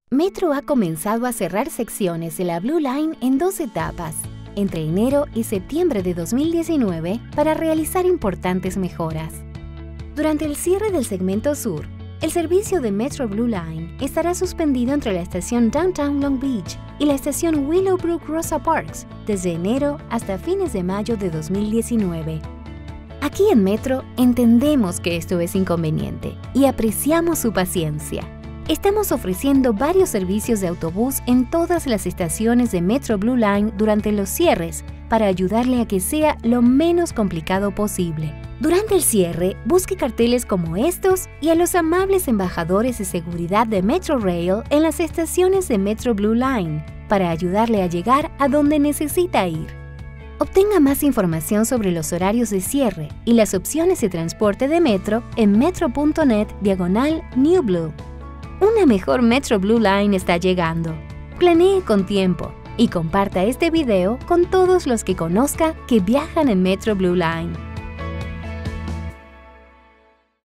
Metro ha comenzado a cerrar secciones de la Blue Line en 2 etapas, entre enero y septiembre de 2019, para realizar importantes mejoras. Durante el cierre del segmento sur, el servicio de Metro Blue Line estará suspendido entre la estación Downtown Long Beach y la estación Willowbrook Rosa Parks desde enero hasta fines de mayo de 2019. Aquí en Metro entendemos que esto es inconveniente y apreciamos su paciencia. Estamos ofreciendo varios servicios de autobús en todas las estaciones de Metro Blue Line durante los cierres para ayudarle a que sea lo menos complicado posible. Durante el cierre, busque carteles como estos y a los amables embajadores de seguridad de Metrorail en las estaciones de Metro Blue Line para ayudarle a llegar a donde necesita ir. Obtenga más información sobre los horarios de cierre y las opciones de transporte de Metro en metro.net/New Blue. Una mejor Metro Blue Line está llegando. Planee con tiempo y comparta este video con todos los que conozca que viajan en Metro Blue Line.